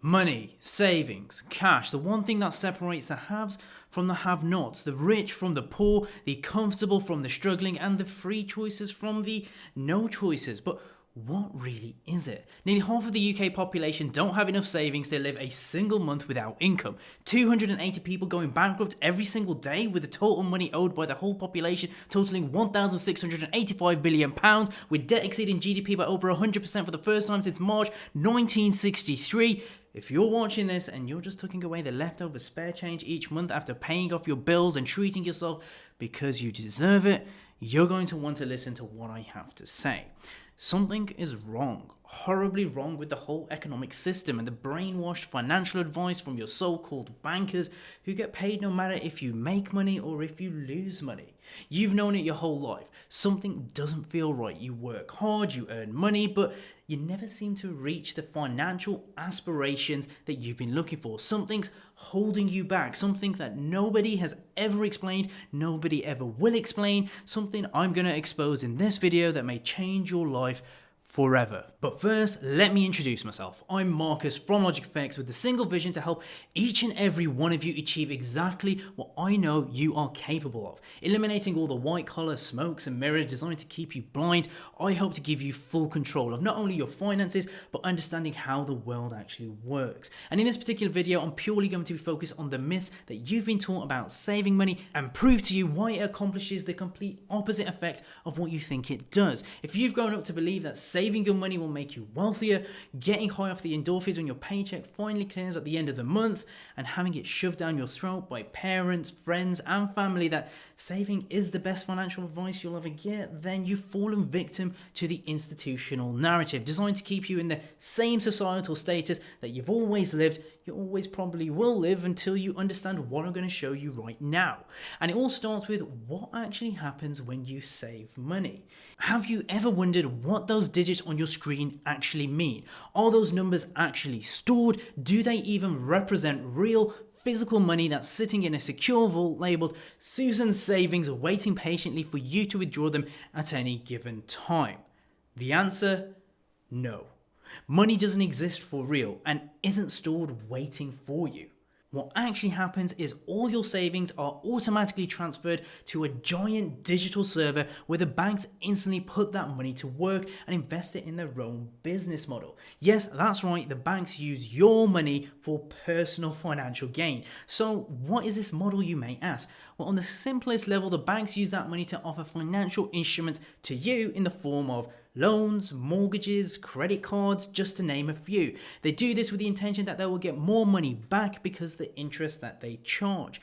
Money, savings, cash, the one thing that separates the haves from the have-nots, the rich from the poor, the comfortable from the struggling, and the free choices from the no choices. But what really is it? Nearly half of the UK population don't have enough savings to live a single month without income. 280 people going bankrupt every single day, with the total money owed by the whole population totaling £1,685 billion, with debt exceeding GDP by over 100% for the first time since March 1963. If you're watching this and you're just tucking away the leftover spare change each month after paying off your bills and treating yourself because you deserve it, you're going to want to listen to what I have to say. Something is wrong, horribly wrong with the whole economic system and the brainwashed financial advice from your so-called bankers who get paid no matter if you make money or if you lose money. You've known it your whole life. Something doesn't feel right. You work hard, you earn money, but you never seem to reach the financial aspirations that you've been looking for. Something's holding you back, something that nobody has ever explained, nobody ever will explain, something I'm going to expose in this video that may change your life forever. But first, let me introduce myself. I'm Marcus from Logic Effects with the single vision to help each and every one of you achieve exactly what I know you are capable of. Eliminating all the white collar smokes and mirrors designed to keep you blind, I hope to give you full control of not only your finances, but understanding how the world actually works. And in this particular video, I'm purely going to be focused on the myths that you've been taught about saving money and prove to you why it accomplishes the complete opposite effect of what you think it does. If you've grown up to believe that saving your money will make you wealthier, getting high off the endorphins when your paycheck finally clears at the end of the month, and having it shoved down your throat by parents, friends, and family that saving is the best financial advice you'll ever get, then you've fallen victim to the institutional narrative designed to keep you in the same societal status that you've always lived, you always probably will live until you understand what I'm going to show you right now. And it all starts with what actually happens when you save money. Have you ever wondered what those digits on your screen actually mean? Are those numbers actually stored? Do they even represent real physical money that's sitting in a secure vault labeled Susan's Savings, waiting patiently for you to withdraw them at any given time? The answer, no. Money doesn't exist for real and isn't stored waiting for you. What actually happens is all your savings are automatically transferred to a giant digital server where the banks instantly put that money to work and invest it in their own business model. Yes, that's right, the banks use your money for personal financial gain. So what is this model, you may ask? Well, on the simplest level, the banks use that money to offer financial instruments to you in the form of loans, mortgages, credit cards, just to name a few. They do this with the intention that they will get more money back because of the interest that they charge.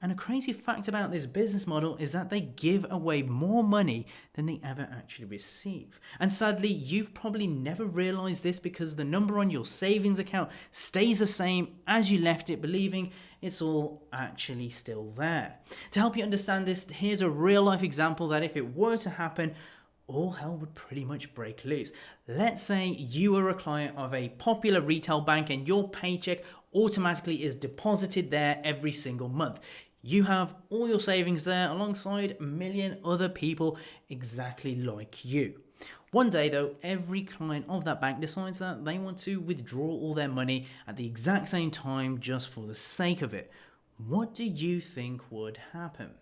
And a crazy fact about this business model is that they give away more money than they ever actually receive. And sadly, you've probably never realized this because the number on your savings account stays the same as you left it, believing it's all actually still there. To help you understand this, here's a real life example that if it were to happen, all hell would pretty much break loose. Let's say you are a client of a popular retail bank and your paycheck automatically is deposited there every single month. You have all your savings there alongside a million other people exactly like you. One day though, every client of that bank decides that they want to withdraw all their money at the exact same time just for the sake of it. What do you think would happen?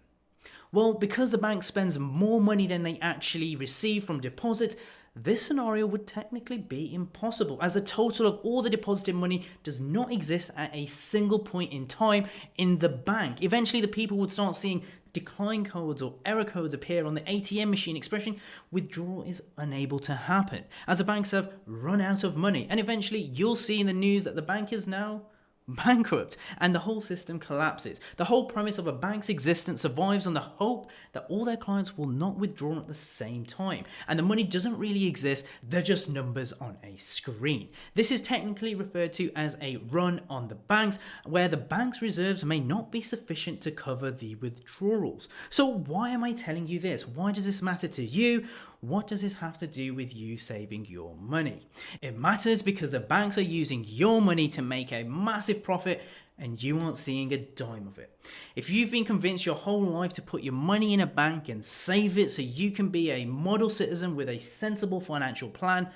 Well, because the bank spends more money than they actually receive from deposits, this scenario would technically be impossible, as the total of all the deposited money does not exist at a single point in time in the bank. Eventually, the people would start seeing decline codes or error codes appear on the ATM machine expressing withdrawal is unable to happen, as the banks have run out of money. And eventually, you'll see in the news that the bank is now bankrupt and the whole system collapses. The whole premise of a bank's existence survives on the hope that all their clients will not withdraw at the same time, and the money doesn't really exist, they're just numbers on a screen. This is technically referred to as a run on the banks, where the bank's reserves may not be sufficient to cover the withdrawals. So why am I telling you this? Why does this matter to you? What does this have to do with you saving your money? It matters because the banks are using your money to make a massive profit and you aren't seeing a dime of it. If you've been convinced your whole life to put your money in a bank and save it so you can be a model citizen with a sensible financial plan,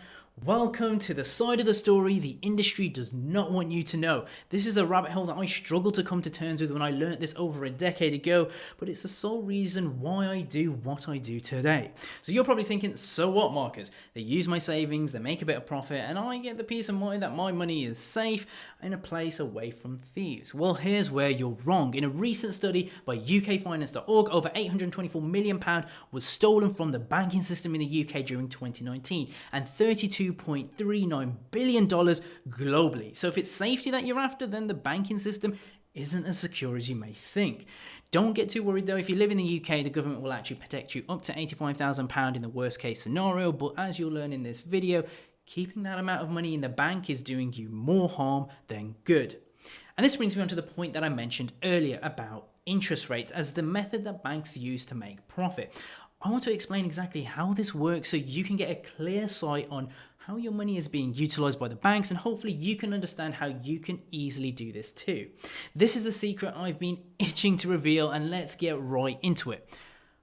Welcome to the side of the story the industry does not want you to know. This is a rabbit hole that I struggled to come to terms with when I learnt this over a decade ago, but it's the sole reason why I do what I do today. So you're probably thinking, so what, Marcus? They use my savings, they make a bit of profit, and I get the peace of mind that my money is safe in a place away from thieves. Well, here's where you're wrong. In a recent study by ukfinance.org, over £824 million was stolen from the banking system in the UK during 2019, and $32.39 billion globally. So if it's safety that you're after, then the banking system isn't as secure as you may think. Don't get too worried though. If you live in the UK, the government will actually protect you up to £85,000 in the worst case scenario. But as you'll learn in this video, keeping that amount of money in the bank is doing you more harm than good. And this brings me on to the point that I mentioned earlier about interest rates as the method that banks use to make profit. I want to explain exactly how this works so you can get a clear sight on how your money is being utilized by the banks, and hopefully you can understand how you can easily do this too. This is the secret I've been itching to reveal, and let's get right into it.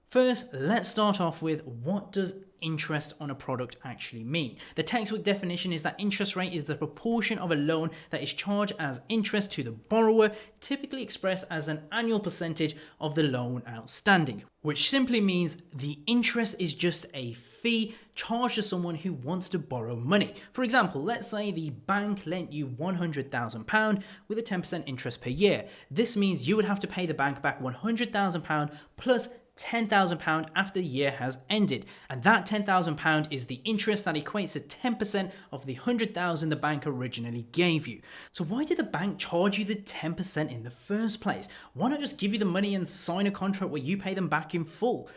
First, let's start off with, what does interest on a product actually mean? The textbook definition is that interest rate is the proportion of a loan that is charged as interest to the borrower, typically expressed as an annual percentage of the loan outstanding, which simply means the interest is just a fee charged to someone who wants to borrow money. For example, let's say the bank lent you £100,000 with a 10% interest per year. This means you would have to pay the bank back £100,000 plus £10,000 after the year has ended, and that £10,000 is the interest that equates to 10% of the $100,000 the bank originally gave you. So why did the bank charge you the 10% in the first place? Why not just give you the money and sign a contract where you pay them back in full?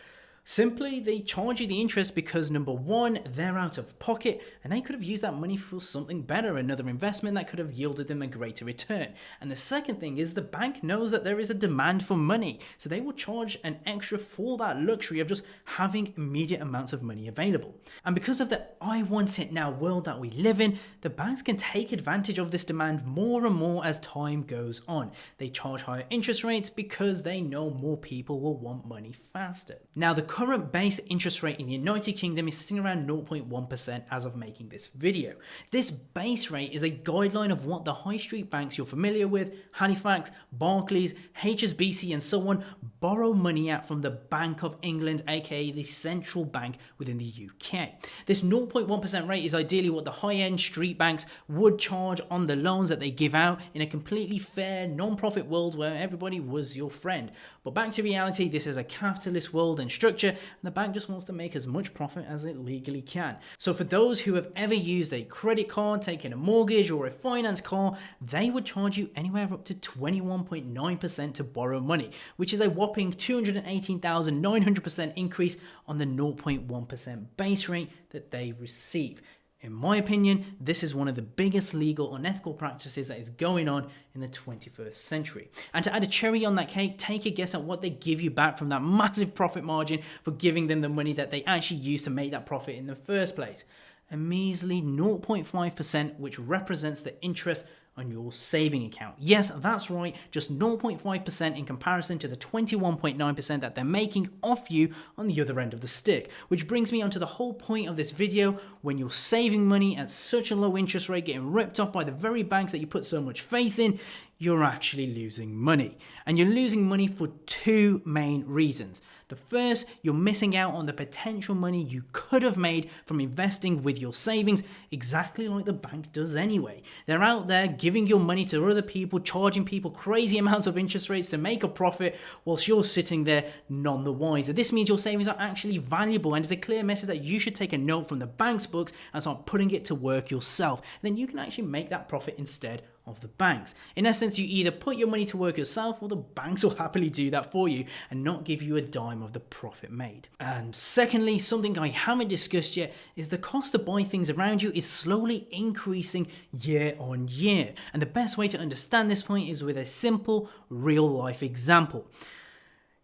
Simply, they charge you the interest because, number one, they're out of pocket and they could have used that money for something better, another investment that could have yielded them a greater return. And the second thing is the bank knows that there is a demand for money, so they will charge an extra for that luxury of just having immediate amounts of money available. And because of the I want it now world that we live in, the banks can take advantage of this demand more and more as time goes on. They charge higher interest rates because they know more people will want money faster. Now, the current base interest rate in the United Kingdom is sitting around 0.1% as of making this video. This base rate is a guideline of what the high street banks you're familiar with, Halifax, Barclays, HSBC and so on, borrow money at from the Bank of England, aka the central bank within the UK. This 0.1% rate is ideally what the high-end street banks would charge on the loans that they give out in a completely fair, non-profit world where everybody was your friend. But back to reality, this is a capitalist world and structure, and the bank just wants to make as much profit as it legally can. So for those who have ever used a credit card, taken a mortgage or a finance car, they would charge you anywhere up to 21.9% to borrow money, which is a whopping 218,900% increase on the 0.1% base rate that they receive. In my opinion, this is one of the biggest legal unethical practices that is going on in the 21st century. And to add a cherry on that cake, take a guess at what they give you back from that massive profit margin for giving them the money that they actually used to make that profit in the first place. A measly 0.5%, which represents the interest on your saving account. Yes, that's right, just 0.5% in comparison to the 21.9% that they're making off you on the other end of the stick. Which brings me on to the whole point of this video. When you're saving money at such a low interest rate, getting ripped off by the very banks that you put so much faith in, you're actually losing money. And you're losing money for two main reasons. The first, you're missing out on the potential money you could have made from investing with your savings, exactly like the bank does anyway. They're out there giving your money to other people, charging people crazy amounts of interest rates to make a profit, whilst you're sitting there none the wiser. This means your savings are actually valuable, and it's a clear message that you should take a note from the bank's books and start putting it to work yourself. And then you can actually make that profit instead of the banks. In essence, you either put your money to work yourself, or the banks will happily do that for you and not give you a dime of the profit made. And secondly, something I haven't discussed yet is the cost to buy things around you is slowly increasing year on year. And the best way to understand this point is with a simple real life example.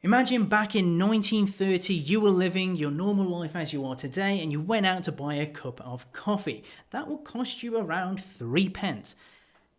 Imagine back in 1930, you were living your normal life as you are today, and you went out to buy a cup of coffee. That will cost you around 3 pence.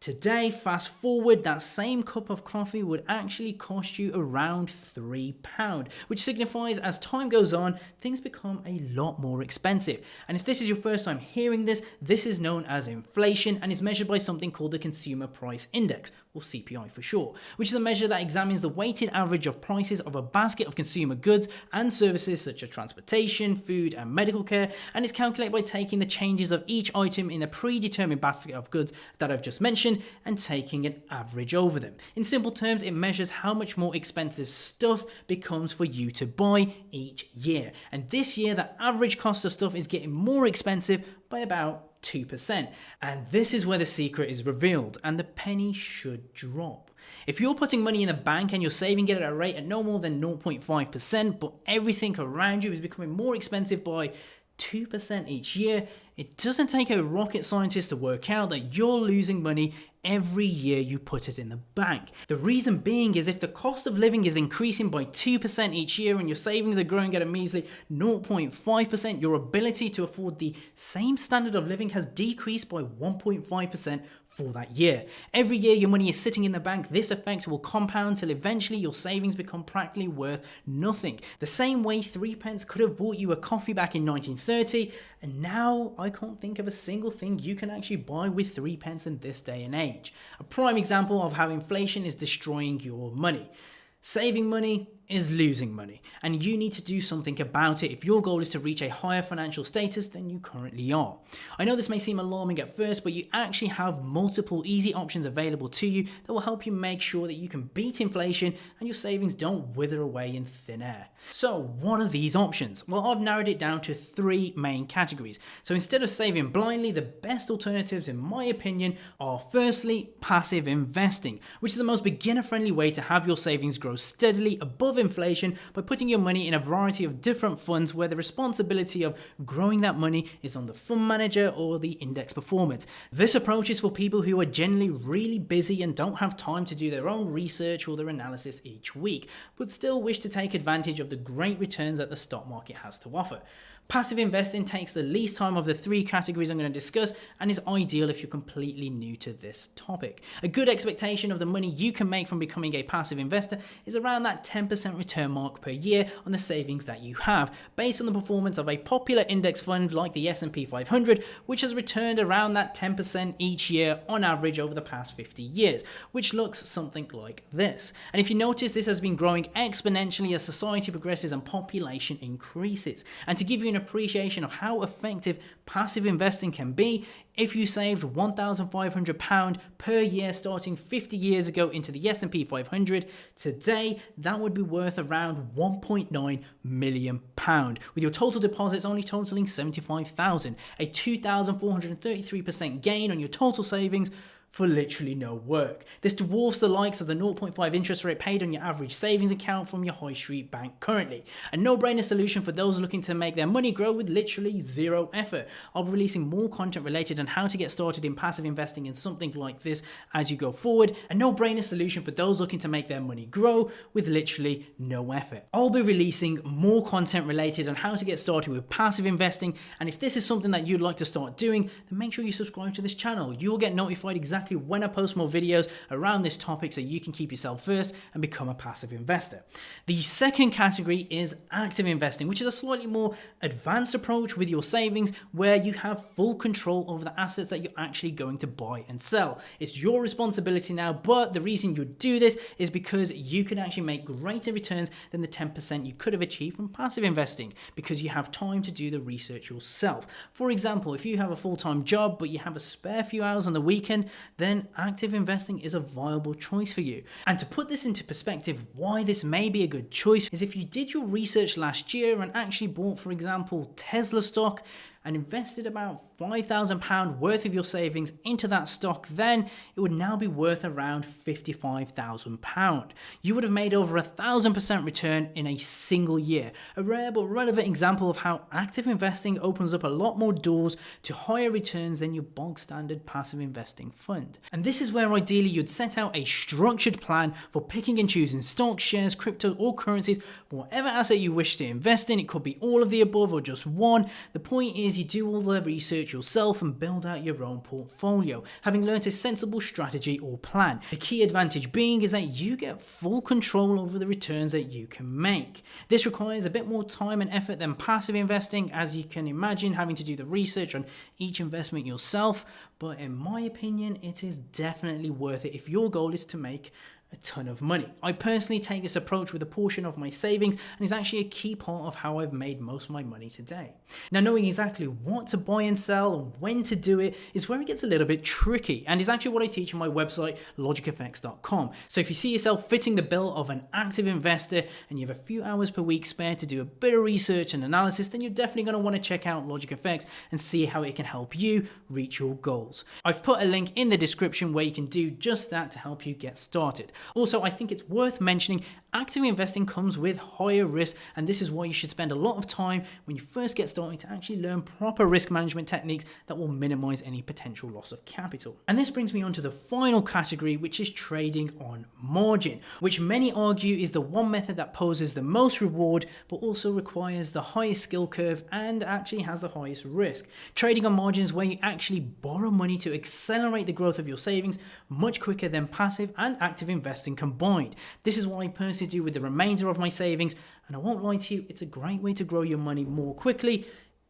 Today, fast forward, that same cup of coffee would actually cost you around £3, which signifies as time goes on, things become a lot more expensive. And if this is your first time hearing this, this is known as inflation and is measured by something called the Consumer Price Index, or CPI for short, which is a measure that examines the weighted average of prices of a basket of consumer goods and services such as transportation, food, and medical care, and is calculated by taking the changes of each item in a predetermined basket of goods that I've just mentioned and taking an average over them. In simple terms, it measures how much more expensive stuff becomes for you to buy each year. And this year, the average cost of stuff is getting more expensive by about 2%. And this is where the secret is revealed, and the penny should drop. If you're putting money in the bank and you're saving it at a rate at no more than 0.5%, but everything around you is becoming more expensive by 2% each year, it doesn't take a rocket scientist to work out that you're losing money every year you put it in the bank. The reason being is if the cost of living is increasing by 2% each year and your savings are growing at a measly 0.5%, your ability to afford the same standard of living has decreased by 1.5% for that year. Every year your money is sitting in the bank, this effect will compound till eventually your savings become practically worth nothing. The same way 3p could have bought you a coffee back in 1930, and now I can't think of a single thing you can actually buy with 3p in this day and age. A prime example of how inflation is destroying your money. Saving money is losing money, and you need to do something about it if your goal is to reach a higher financial status than you currently are. I know this may seem alarming at first, but you actually have multiple easy options available to you that will help you make sure that you can beat inflation and your savings don't wither away in thin air. So what are these options? Well, I've narrowed it down to 3 main categories. So instead of saving blindly, the best alternatives in my opinion are firstly, passive investing, which is the most beginner-friendly way to have your savings grow steadily above inflation by putting your money in a variety of different funds where the responsibility of growing that money is on the fund manager or the index performance. This approach is for people who are generally really busy and don't have time to do their own research or their analysis each week, but still wish to take advantage of the great returns that the stock market has to offer. Passive investing takes the least time of the 3 categories I'm going to discuss and is ideal if you're completely new to this topic. A good expectation of the money you can make from becoming a passive investor is around that 10% return mark per year on the savings that you have, based on the performance of a popular index fund like the S&P 500, which has returned around that 10% each year on average over the past 50 years, which looks something like this. And if you notice, this has been growing exponentially as society progresses and population increases. And to give you an appreciation of how effective passive investing can be, if you saved £1,500 per year starting 50 years ago into the S&P 500, today that would be worth around £1.9 million, with your total deposits only totaling £75,000, a 2,433% gain on your total savings for literally no work. This dwarfs the likes of the 0.5 interest rate paid on your average savings account from your high street bank currently. A no-brainer solution for those looking to make their money grow with literally zero effort. I'll be releasing more content related on how to get started in passive investing in something like this as you go forward. A no-brainer solution for those looking to make their money grow with literally no effort. I'll be releasing more content related on how to get started with passive investing, and if this is something that you'd like to start doing, then make sure you subscribe to this channel. You'll get notified exactly when I post more videos around this topic so you can keep yourself first and become a passive investor. The second category is active investing, which is a slightly more advanced approach with your savings where you have full control over the assets that you're actually going to buy and sell. It's your responsibility now, but the reason you do this is because you can actually make greater returns than the 10% you could have achieved from passive investing because you have time to do the research yourself. For example, if you have a full-time job but you have a spare few hours on the weekend, then active investing is a viable choice for you. And to put this into perspective, why this may be a good choice is if you did your research last year and actually bought, for example, Tesla stock and invested about £5,000 worth of your savings into that stock, then it would now be worth around £55,000. You would have made over 1,000% return in a single year. A rare but relevant example of how active investing opens up a lot more doors to higher returns than your bog standard passive investing fund. And this is where ideally you'd set out a structured plan for picking and choosing stocks, shares, crypto or currencies, whatever asset you wish to invest in. It could be all of the above or just one. The point is means you do all the research yourself and build out your own portfolio, having learned a sensible strategy or plan. The key advantage being is that you get full control over the returns that you can make. This requires a bit more time and effort than passive investing, as you can imagine having to do the research on each investment yourself, but in my opinion, it is definitely worth it if your goal is to make a ton of money. I personally take this approach with a portion of my savings, and is actually a key part of how I've made most of my money today. Now, knowing exactly what to buy and sell and when to do it is where it gets a little bit tricky, and is actually what I teach on my website logicfx.com. So if you see yourself fitting the bill of an active investor and you have a few hours per week spare to do a bit of research and analysis, then you're definitely going to want to check out LogicFX and see how it can help you reach your goals. I've put a link in the description where you can do just that to help you get started. Also, I think it's worth mentioning active investing comes with higher risk, and this is why you should spend a lot of time when you first get started to actually learn proper risk management techniques that will minimize any potential loss of capital. And this brings me on to the final category, which is trading on margin, which many argue is the one method that poses the most reward, but also requires the highest skill curve and actually has the highest risk. Trading on margin is where you actually borrow money to accelerate the growth of your savings much quicker than passive and active investing combined. This is what I personally do with the remainder of my savings, and I won't lie to you, it's a great way to grow your money more quickly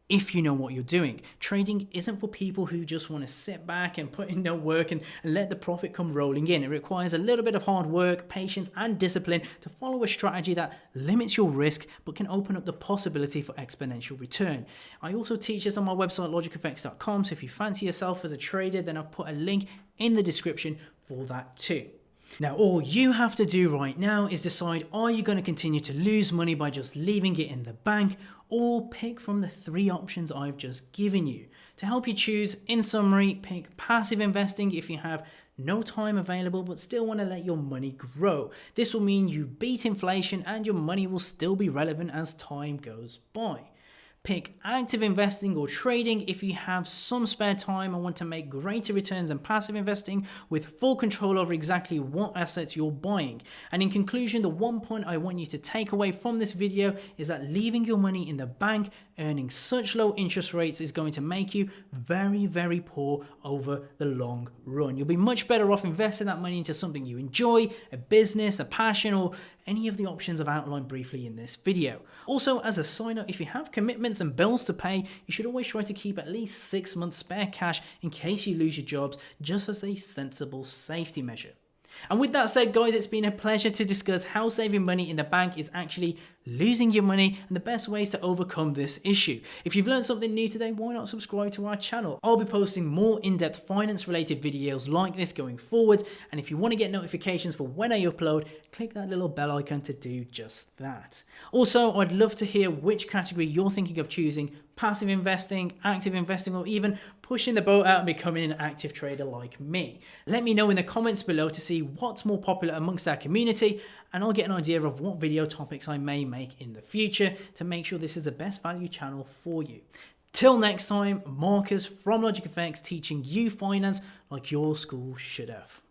if you know what you're doing. Trading isn't for people who just want to sit back and put in no work and let the profit come rolling in. It requires a little bit of hard work, patience, and discipline to follow a strategy that limits your risk but can open up the possibility for exponential return. I also teach this on my website logicfx.com, so if you fancy yourself as a trader, then I've put a link in the description for that too. Now, all you have to do right now is decide, are you going to continue to lose money by just leaving it in the bank, or pick from the three options I've just given you. To help you choose, in summary, pick passive investing if you have no time available but still want to let your money grow. This will mean you beat inflation and your money will still be relevant as time goes by. Pick active investing or trading if you have some spare time and want to make greater returns than passive investing with full control over exactly what assets you're buying. And in conclusion, the one point I want you to take away from this video is that leaving your money in the bank earning such low interest rates is going to make you very, very poor over the long run. You'll be much better off investing that money into something you enjoy, a business, a passion, or any of the options I've outlined briefly in this video. Also, as a side note, if you have commitments and bills to pay, you should always try to keep at least 6 months spare cash in case you lose your jobs, just as a sensible safety measure. And with that said, guys, it's been a pleasure to discuss how saving money in the bank is actually losing your money and the best ways to overcome this issue. If you've learned something new today, why not subscribe to our channel? I'll be posting more in-depth finance related videos like this going forward, and if you want to get notifications for when I upload, click that little bell icon to do just that. Also, I'd love to hear which category you're thinking of choosing: passive investing, active investing, or even pushing the boat out and becoming an active trader like me. Let me know in the comments below to see what's more popular amongst our community, and I'll get an idea of what video topics I may make in the future to make sure this is the best value channel for you. Till next time, Marcus from LogicFX, teaching you finance like your school should have.